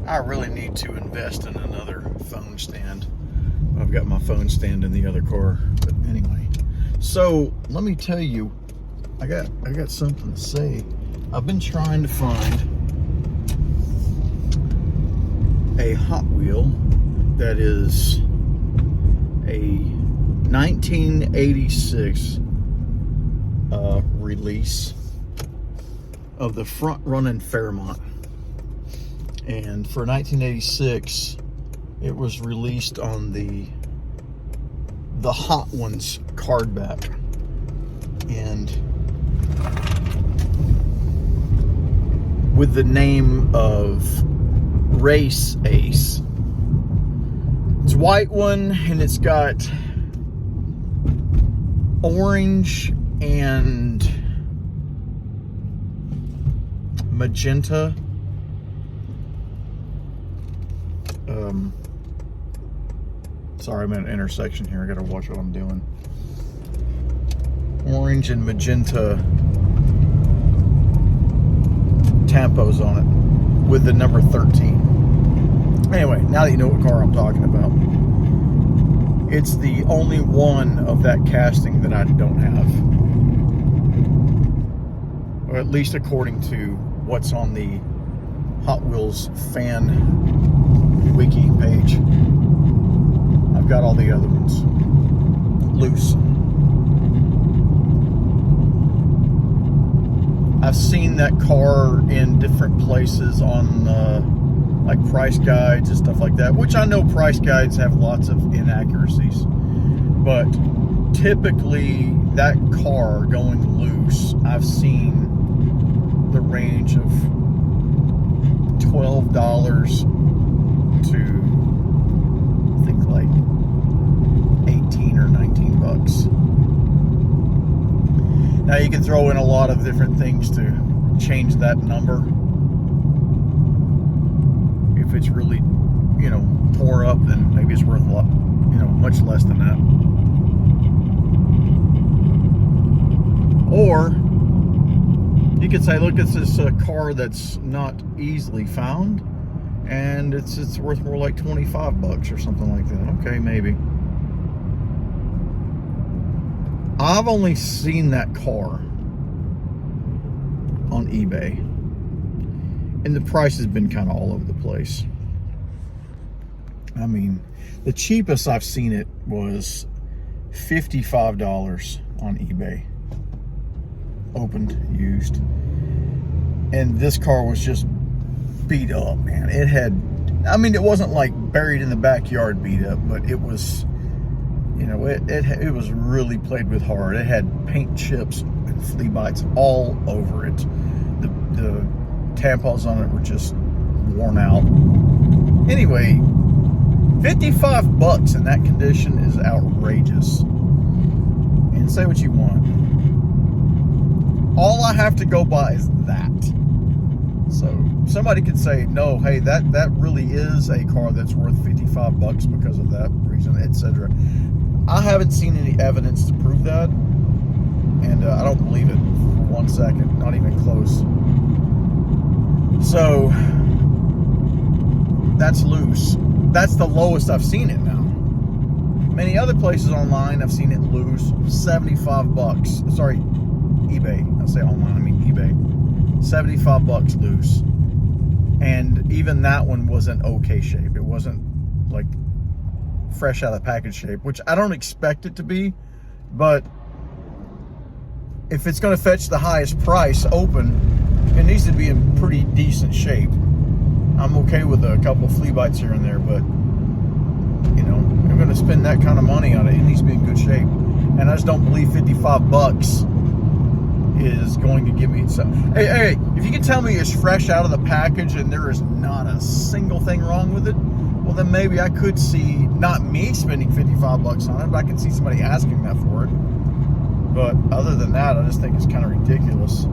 I really need to invest in another phone stand. I've got my phone stand in the other car. But anyway, so let me tell you, I got something to say. I've been trying to find a Hot Wheel that is a 1986 release of the front running Fairmont. And for 1986, it was released on the Hot Ones card back. And with the name of Race Ace. It's a white one, and it's got orange and magenta sorry, I'm at an intersection here. I gotta watch what I'm doing. Orange and magenta tampos on it with the number 13. Anyway, now that you know what car I'm talking about, it's the only one of that casting that I don't have. Or at least according to what's on the Hot Wheels fan wiki page. I've got all the other ones loose. I've seen that car in different places on like price guides and stuff like that, which I know price guides have lots of inaccuracies, but typically that car going loose, I've seen the range of $12 to I think like 18 or 19 bucks. Now you can throw in a lot of different things to change that number. If it's really, you know, tore up, then maybe it's worth a lot, you know, much less than that. Or you could say, look, it's this car that's not easily found, and it's worth more like 25 bucks or something like that. Okay, maybe. I've only seen that car on eBay, and the price has been kind of all over the place. I mean, the cheapest I've seen it was $55 on eBay, opened, used. And this car was just beat up, man. It had, I mean, it wasn't like buried in the backyard beat up, but it was, you know, it was really played with hard. It had paint chips and flea bites all over it. The tampons on it were just worn out. Anyway, 55 bucks in that condition is outrageous. And say what you want, all I have to go by is that. So somebody could say, no, hey, that really is a car that's worth 55 bucks because of that reason, etc. I haven't seen any evidence to prove that, and I don't believe it for 1 second, not even close. So that's loose. That's the lowest I've seen it now. Many other places online, I've seen it loose, 75 bucks. Sorry, eBay. I say online, I mean eBay. 75 bucks loose. And even that one was in okay shape. It wasn't like fresh out of the package shape, which I don't expect it to be, but if it's going to fetch the highest price open, it needs to be in pretty decent shape. I'm okay with a couple of flea bites here and there, but you know, if I'm going to spend that kind of money on it, it needs to be in good shape. And I just don't believe 55 bucks is going to give me some. Hey, if you can tell me it's fresh out of the package and there is not a single thing wrong with it, well then maybe I could see, not me spending 55 bucks on it, but I can see somebody asking that for it. But other than that, I just think it's kind of ridiculous.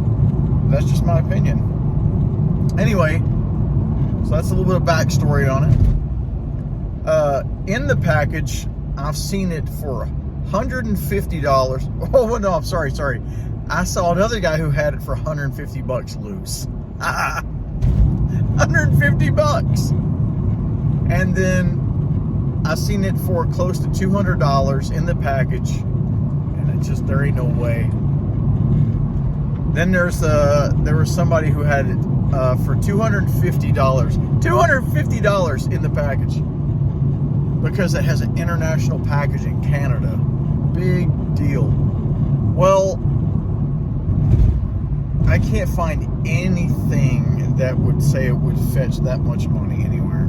That's just my opinion. Anyway, so that's a little bit of backstory on it. In the package, I've seen it for $150. Oh no, I'm sorry. I saw another guy who had it for 150 bucks loose. $150. And then I seen it for close to $200 in the package, and it just, there ain't no way. Then there was somebody who had it for $250 in the package, because it has an international package in Canada. Big deal. Well, I can't find anything that would say it would fetch that much money anywhere.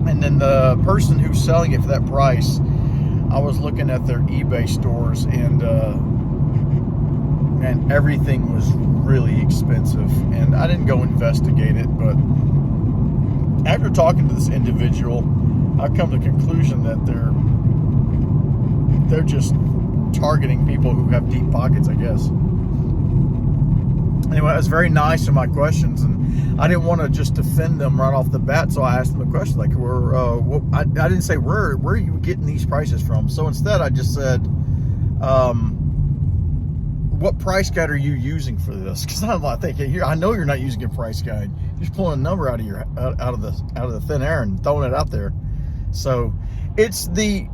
And then the person who's selling it for that price, I was looking at their eBay stores, and everything was really expensive. And I didn't go investigate it, but after talking to this individual, I've come to the conclusion that they're just targeting people who have deep pockets, I guess. Anyway, it was very nice to my questions, and I didn't want to just defend them right off the bat, so I asked them a question like, I didn't say, where are you getting these prices from? So instead, I just said, what price guide are you using for this? Because I'm like thinking, I know you're not using a price guide. You're just pulling a number out of the thin air and throwing it out there. So it's the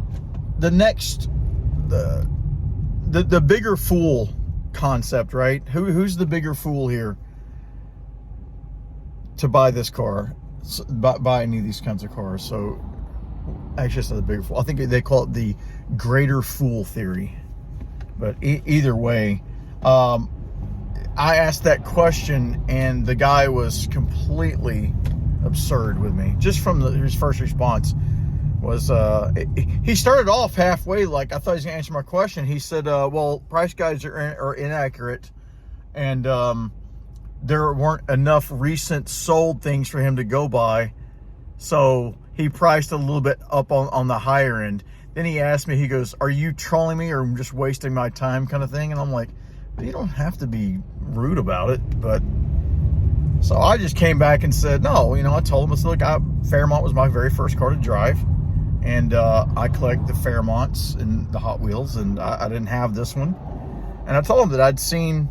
bigger fool concept, right? Who's the bigger fool here to buy this car, buy any of these kinds of cars? So actually, it's not the bigger fool. I think they call it the greater fool theory. But either way, I asked that question, and the guy was completely absurd with me. Just from his first response was, he started off halfway, like I thought he was going to answer my question. He said, well, price guides are inaccurate, and there weren't enough recent sold things for him to go by, so he priced a little bit up on the higher end. Then he asked me, he goes, are you trolling me or just wasting my time, kind of thing? And I'm like, you don't have to be rude about it. But so I just came back and said, no, I told him, I said, look, Fairmont was my very first car to drive. And I collect the Fairmonts and the Hot Wheels, and I didn't have this one. And I told him that I'd seen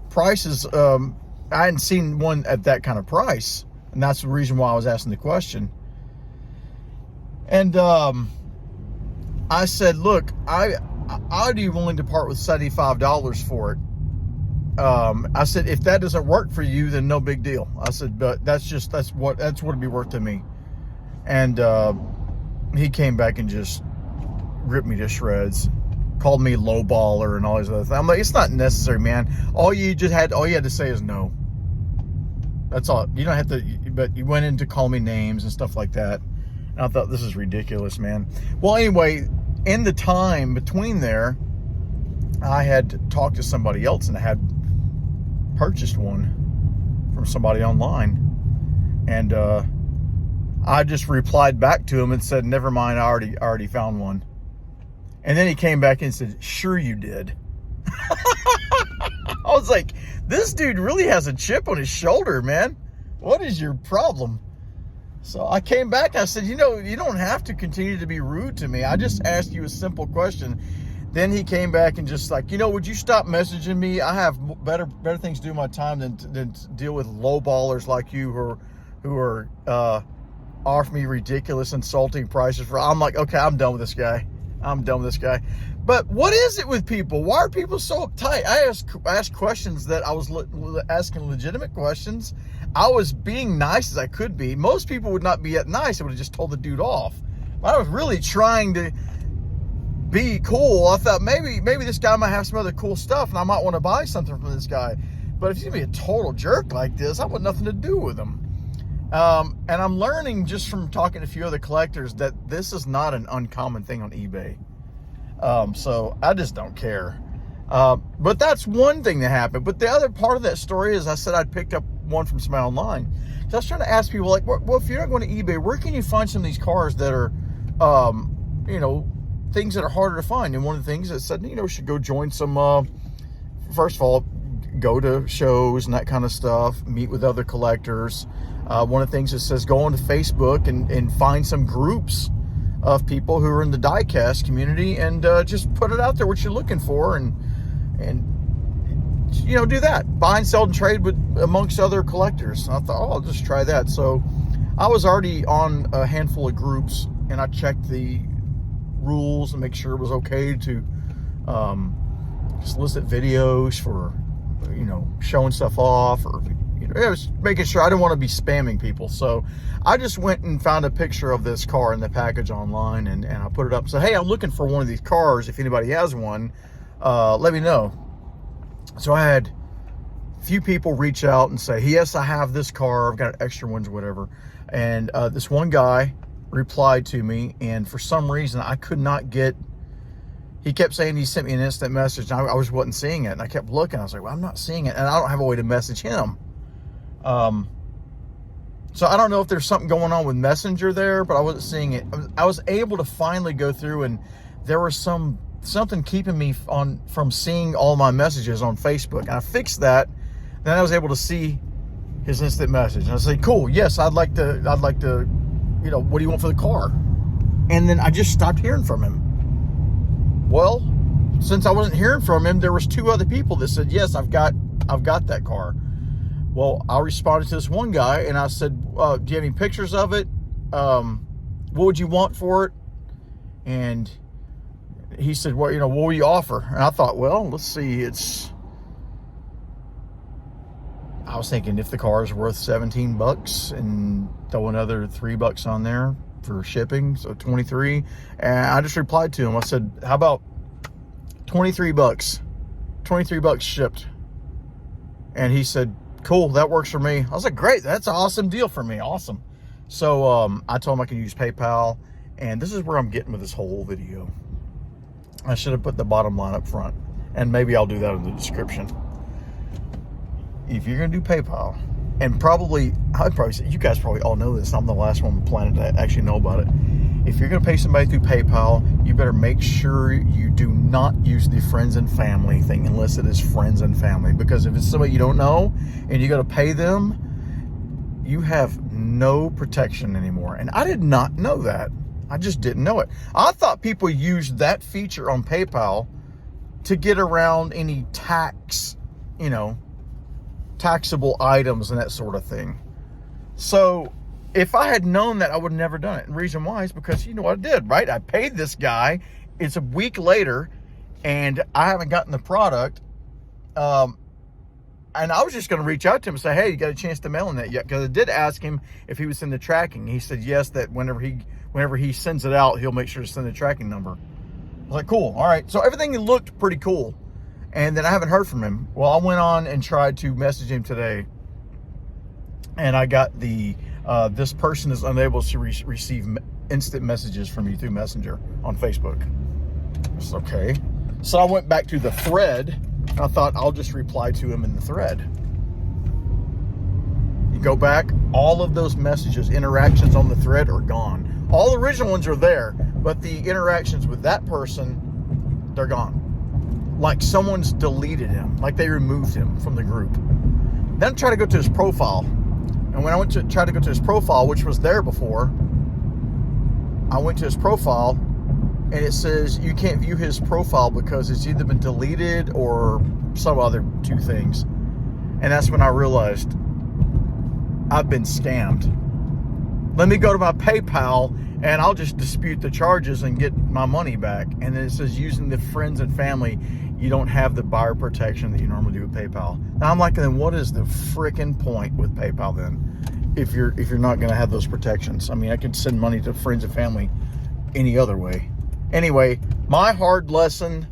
prices. I hadn't seen one at that kind of price. And that's the reason why I was asking the question. And I said, look, I'd be willing to part with $75 for it. I said, if that doesn't work for you, then no big deal. I said, but that's what it'd be worth to me. And he came back and just ripped me to shreds, called me lowballer and all these other things. I'm like, it's not necessary, man. All you had to say is no. That's all. You don't have to, but you went in to call me names and stuff like that. And I thought, this is ridiculous, man. Well, anyway, in the time between there, I had talked to somebody else, and I had purchased one from somebody online. And I just replied back to him and said, never mind, I already found one. And then he came back and said, sure you did. I was like, this dude really has a chip on his shoulder, man. What is your problem? So I came back, I said, you don't have to continue to be rude to me. I just asked you a simple question. Then he came back and just like, would you stop messaging me? I have better things to do with my time than to deal with lowballers like you who are offering me ridiculous, insulting prices for. I'm like, okay, I'm done with this guy. But what is it with people? Why are people so uptight? I asked questions that I was asking legitimate questions. I was being nice as I could be. Most people would not be that nice. I would have just told the dude off. But I was really trying to be cool. I thought maybe this guy might have some other cool stuff, and I might want to buy something from this guy. But if he's gonna be a total jerk like this, I want nothing to do with him. And I'm learning just from talking to a few other collectors that this is not an uncommon thing on eBay. So I just don't care. But that's one thing that happened. But the other part of that story is I said I'd picked up one from somebody online. So I was trying to ask people, like, well, if you're not going to eBay, where can you find some of these cars that are, things that are harder to find? And one of the things that said, should go join some, first of all, go to shows and that kind of stuff, meet with other collectors. One of the things that says go onto Facebook and find some groups of people who are in the diecast community and just put it out there what you're looking for, and you know, do that. Buy and sell and trade with amongst other collectors. And I thought, oh, I'll just try that. So I was already on a handful of groups, and I checked the rules and make sure it was okay to solicit videos for, you know, showing stuff off, or, you know, I was making sure I didn't want to be spamming people. So I just went and found a picture of this car in the package online, and I put it up and said, hey, I'm looking for one of these cars. If anybody has one, let me know. So I had a few people reach out and say, yes, I have this car. I've got extra ones, whatever. And this one guy replied to me, and for some reason I could not get, he kept saying he sent me an instant message, and I wasn't seeing it. And I kept looking. I was like, well, I'm not seeing it, and I don't have a way to message him. So I don't know if there's something going on with Messenger there, but I wasn't seeing it. I was able to finally go through, and there was something keeping me from seeing all my messages on Facebook, and I fixed that. Then I was able to see his instant message, and I said, cool, yes, I'd like to, you know, what do you want for the car? And then I just stopped hearing from him. Well, since I wasn't hearing from him, there was 2 other people that said, yes, I've got that car. Well, I responded to this one guy, and I said, do you have any pictures of it? What would you want for it? And he said, well, you know, what will you offer? And I thought, well, let's see, I was thinking if the car is worth $17 and throw another $3 on there for shipping, so 23. And I just replied to him. I said, how about $23? $23 shipped. And he said, cool, that works for me. I was like, great, that's an awesome deal for me. Awesome. So I told him I can use PayPal, and this is where I'm getting with this whole video. I should have put the bottom line up front, and maybe I'll do that in the description. If you're gonna do PayPal, and I'd probably say, you guys probably all know this, I'm the last one on the planet to actually know about it. If you're gonna pay somebody through PayPal, you better make sure you do not use the friends and family thing unless it is friends and family. Because if it's somebody you don't know and you gotta pay them, you have no protection anymore. And I did not know that. I just didn't know it. I thought people used that feature on PayPal to get around any tax, you know, taxable items and that sort of thing. So if I had known that, I would have never done it. And the reason why is because, you know what I did, right? I paid this guy. It's a week later, and I haven't gotten the product. And I was just going to reach out to him and say, hey, you got a chance to mail in that yet? Because I did ask him if he was in the tracking. He said yes, that whenever he sends it out, he'll make sure to send the tracking number. I was like, cool, all right. So everything looked pretty cool. And then I haven't heard from him. Well, I went on and tried to message him today, and I got the this person is unable to receive instant messages from you through Messenger on Facebook. It's okay. So I went back to the thread. I thought I'll just reply to him in the thread. You go back, all of those messages, interactions on the thread are gone. All the original ones are there, but the interactions with that person, they're gone. Like someone's deleted him, like they removed him from the group. Then I tried to go to his profile. And when I went to try to go to his profile, which was there before, I went to his profile, and it says you can't view his profile because it's either been deleted or some other 2 things. And that's when I realized I've been scammed. Let me go to my PayPal, and I'll just dispute the charges and get my money back. And then it says using the friends and family, you don't have the buyer protection that you normally do with PayPal. Now I'm like, then what is the freaking point with PayPal then? If you're not going to have those protections. I mean, I could send money to friends and family any other way. Anyway, my hard lesson.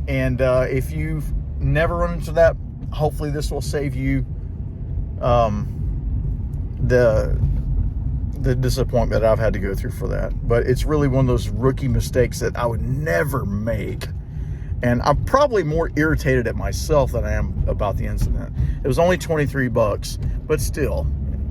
And if you've never run into that, hopefully this will save you the disappointment that I've had to go through for that. But it's really one of those rookie mistakes that I would never make. And I'm probably more irritated at myself than I am about the incident. It was only $23, but still,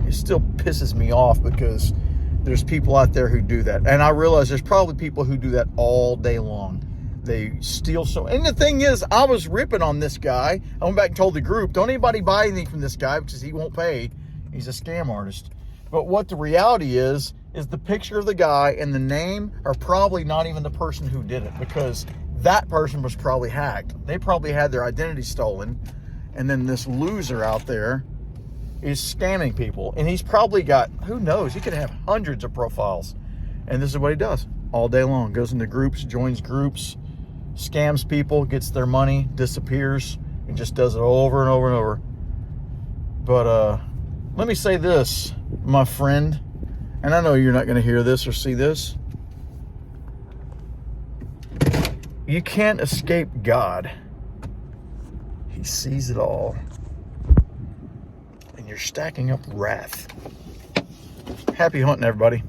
it still pisses me off because there's people out there who do that. And I realize there's probably people who do that all day long. They steal so. And the thing is, I was ripping on this guy. I went back and told the group, don't anybody buy anything from this guy because he won't pay. He's a scam artist. But what the reality is the picture of the guy and the name are probably not even the person who did it, because that person was probably hacked. They probably had their identity stolen, and then this loser out there is scamming people. And he's probably got, who knows, he could have hundreds of profiles. And this is what he does all day long. Goes into groups, joins groups, scams people, gets their money, disappears, and just does it over and over and over. But let me say this, my friend, and I know you're not going to hear this or see this. You can't escape God. He sees it all. And you're stacking up wrath. Happy hunting, everybody.